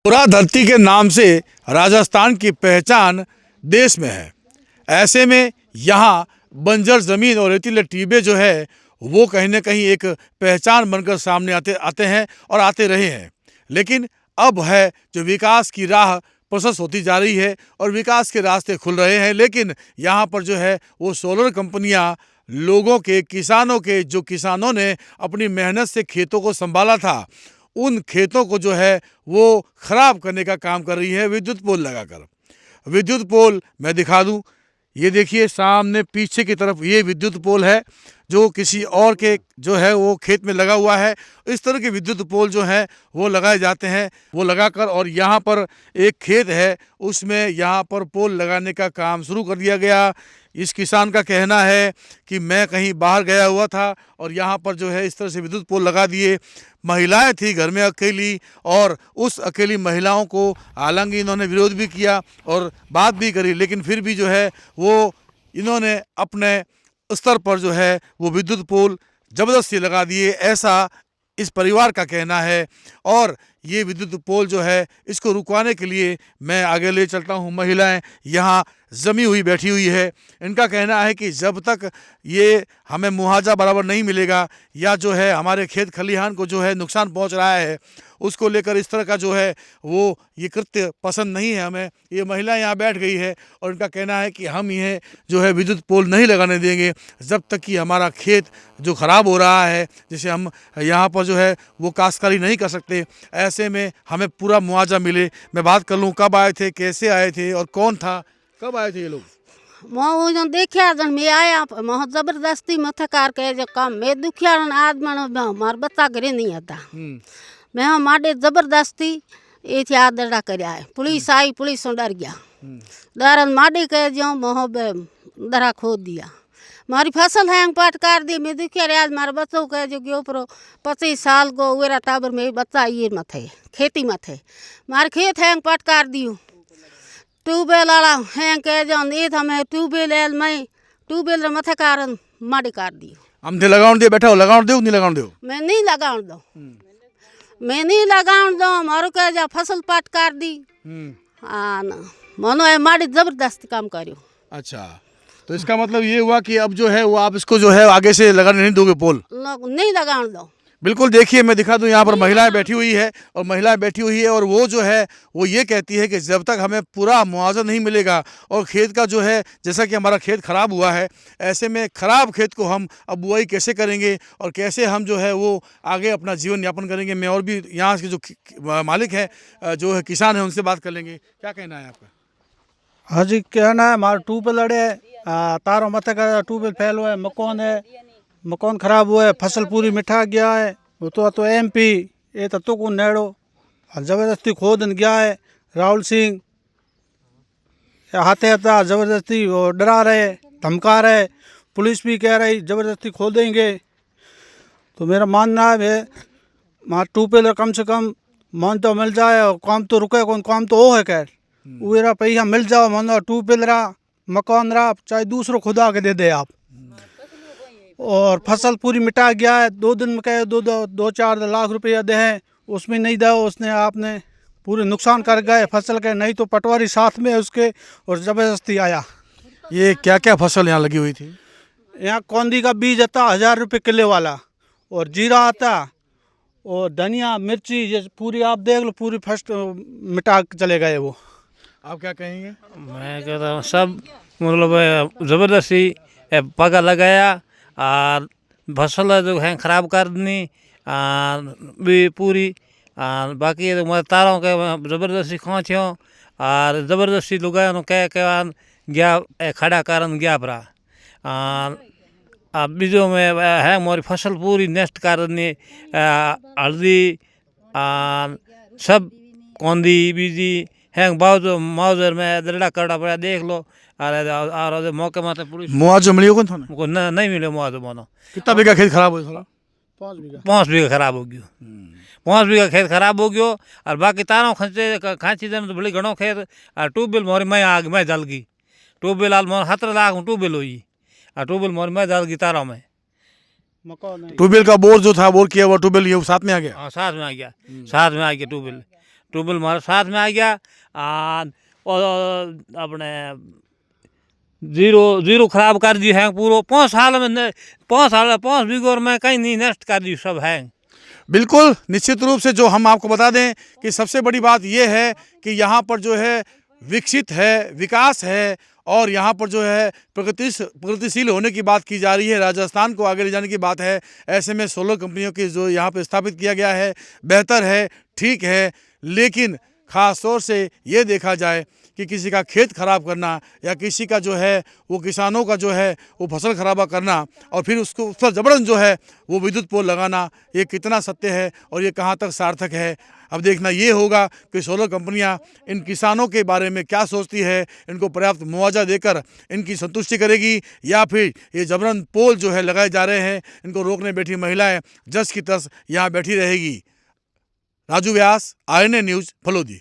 पूरा धरती के नाम से राजस्थान की पहचान देश में है। ऐसे में यहाँ बंजर ज़मीन और रेतीले टीबे जो है वो कहीं ना कहीं एक पहचान बनकर सामने आते हैं और आते रहे हैं। लेकिन अब है जो विकास की राह प्रशस्त होती जा रही है और विकास के रास्ते खुल रहे हैं। लेकिन यहाँ पर जो है वो सोलर कंपनियाँ लोगों के, किसानों के, जो किसानों ने अपनी मेहनत से खेतों को संभाला था, उन खेतों को जो है वो ख़राब करने का काम कर रही है विद्युत पोल लगाकर। विद्युत पोल मैं दिखा दूं, ये देखिए सामने पीछे की तरफ ये विद्युत पोल है जो किसी और के जो है वो खेत में लगा हुआ है। इस तरह के विद्युत पोल जो हैं वो लगाए जाते हैं, वो लगाकर, और यहाँ पर एक खेत है उसमें यहाँ पर पोल लगाने का काम शुरू कर दिया गया। इस किसान का कहना है कि मैं कहीं बाहर गया हुआ था और यहाँ पर जो है इस तरह से विद्युत पोल लगा दिए। महिलाएं थी घर में अकेली, और उस अकेली महिलाओं को हालांकि इन्होंने विरोध भी किया और बात भी करी, लेकिन फिर भी जो है वो इन्होंने अपने स्तर पर जो है वो विद्युत पोल ज़बरदस्ती लगा दिए, ऐसा इस परिवार का कहना है। और ये विद्युत पोल जो है इसको रुकवाने के लिए मैं आगे ले चलता हूँ। महिलाएं यहाँ जमी हुई बैठी हुई है। इनका कहना है कि जब तक ये हमें मुआवजा बराबर नहीं मिलेगा या जो है हमारे खेत खलिहान को जो है नुकसान पहुँच रहा है, उसको लेकर इस तरह का जो है वो ये कृत्य पसंद नहीं है हमें। ये महिला यहाँ बैठ गई है और इनका कहना है कि हम यह जो है विद्युत पोल नहीं लगाने देंगे जब तक कि हमारा खेत जो ख़राब हो रहा है, जिसे हम यहाँ पर जो है वो काश्तकारी नहीं कर सकते, ऐसे में हमें पूरा मुआवजा मिले। मैं बात कर लूँ कब आए थे, कैसे आए थे और कौन था, कब आए थे ये लोग? मैं देखिया जन मैं आया मैं जबरदस्ती मथे कार के जो काम मैं दुखिया आज मैं मार बच्चा घरे नहीं आता मैं माडे जबरदस्ती ये थी आदड़ा करया है। पुलिस आई, पुलिस से डर गया, डर माडे कह जाऊँ मोह दरा खोद दिया। मारी फसल हैंग पाट कर दी। मैं दुखिया रे आज मारे बच्चों कह जो गयो पर 25 साल को वेरा टाबर में बच्चा ये मथे खेती मथे मारे खेत हैंग पाट कर दियो। ट्यूबवेल वाला हैं कह जाओ ये था मैं ट्यूबवेल में ट्यूबवेल मथे कारण माड़ी कर दियो। हम थे लगाउन दे बैठा हो, लगाउन दो नहीं लगाउन दो? मैं नहीं लगाउन दो, मैं नहीं लगाउन दो। मारो कह जा फसल पाट कर दी। हाँ ना मनो है माड़ी जबरदस्त काम करियो। अच्छा, तो इसका मतलब ये हुआ कि अब जो है वो आप इसको जो है आगे से लगाने नहीं दोगे पोल? नहीं लगाउन दो। बिल्कुल, देखिए मैं दिखा दूं, यहाँ पर महिलाएं बैठी हुई है और महिलाएं बैठी हुई है और वो जो है वो ये कहती है कि जब तक हमें पूरा मुआवजा नहीं मिलेगा और खेत का जो है, जैसा कि हमारा खेत ख़राब हुआ है, ऐसे में ख़राब खेत को हम अब बुआई कैसे करेंगे और कैसे हम जो है वो आगे अपना जीवन यापन करेंगे। मैं और भी यहाँ के जो मालिक हैं, जो है किसान हैं, उनसे बात कर लेंगे। क्या कहना है आपका? हाँ जी, कहना है हमारा ट्यूबवेल लड़े तारों मत का ट्यूबवेल फैल हुआ है, मकान खराब हुआ है, फसल पूरी मिठा गया है। वो तो MP ये तो को नेड़ो जबरदस्ती खोदन गया है। राहुल सिंह हाथे हाथा जबरदस्ती वो डरा रहे, धमका रहे, पुलिस भी कह रही जबरदस्ती खोदेंगे। तो मेरा मानना है वहाँ ट्यूबवेल कम से कम मान तो मिल जाए और काम तो रुके कौन, काम तो वो है खैर वेरा पैसा मिल जाओ, मान ट्यूबवेल रहा, मकान रहा, चाहे दूसरों खुदा के दे दे आप। और फसल पूरी मिटा गया है। 2 दिन में कहे 2-4 लाख रुपया दे हैं, उसमें नहीं दे, उसने आपने पूरे नुकसान कर गए फसल के। नहीं तो पटवारी साथ में उसके और ज़बरदस्ती आया। ये क्या क्या फसल यहाँ लगी हुई थी? यहाँ कौंदी का बीज आता 1000 रुपये किलो वाला, और जीरा आता, और धनिया मिर्ची, ये पूरी आप देख लो पूरी फर्स्ट मिटा चले गए वो। आप क्या कहेंगे? मैं कहता हूँ सब मतलब ज़बरदस्ती पगा लगाया और फसल जो है ख़राब कर दी भी पूरी। बाकी तो तारों के ज़बरदस्ती खोचो और ज़बरदस्ती लुगाया कह गया खड़ा कारण गया परा। बीजों में है मोरी फसल पूरी नष्ट कर दी, हल्दी सब कौंदी बीजी है मुआवजे में दरड़ा करना पड़ा। देख लो और मौके माते पुलिस मुआवजा मिली होगा था ना? नहीं मिले मुआवजा। मानो कितना बीघा खेत खराब हुआ? 5 बीघा खराब हो गयो। 5 बीघा खेत खराब हो गयो और बाकी तारों खांची देने तो भले घणो खेत। और ट्यूबवेल मोरी मैं आग मैं जल गई। ट्यूबवेल आल मोर 17 लाख ट्यूबवेल हुई और ट्यूबवेल मोरी मैं जल गई तारों में। ट्यूबवेल का बोर जो था, बोर किया हुआ ट्यूबवेल ये साथ में आ गया? हाँ साथ में आ गया, साथ में आ गया ट्यूबवेल। ट्यूबवेल हमारे साथ में आ गया। और अपने जीरो खराब कर दी है पूरा 5 साल में, 5 बीघों में कहीं नहीं नष्ट कर दी सब है। बिल्कुल निश्चित रूप से जो हम आपको बता दें कि सबसे बड़ी बात यह है कि यहाँ पर जो है विकसित है, विकास है, और यहाँ पर जो है प्रगतिशील होने की बात की जा रही है, राजस्थान को आगे ले जाने की बात है। ऐसे में सोलर कंपनियों की जो यहाँ पे स्थापित किया गया है बेहतर है, ठीक है, लेकिन ख़ास तौर से ये देखा जाए कि किसी का खेत खराब करना या किसी का जो है वो किसानों का जो है वो फसल खराबा करना और फिर उसको उस पर जबरन जो है वो विद्युत पोल लगाना, ये कितना सत्य है और ये कहाँ तक सार्थक है। अब देखना ये होगा कि सोलर कंपनियां इन किसानों के बारे में क्या सोचती है, इनको पर्याप्त मुआवजा देकर इनकी संतुष्टि करेगी या फिर ये जबरन पोल जो है लगाए जा रहे हैं इनको रोकने बैठी महिलाएं जस की तस यहाँ बैठी रहेगी। राजू व्यास, INA न्यूज़, फलोदी।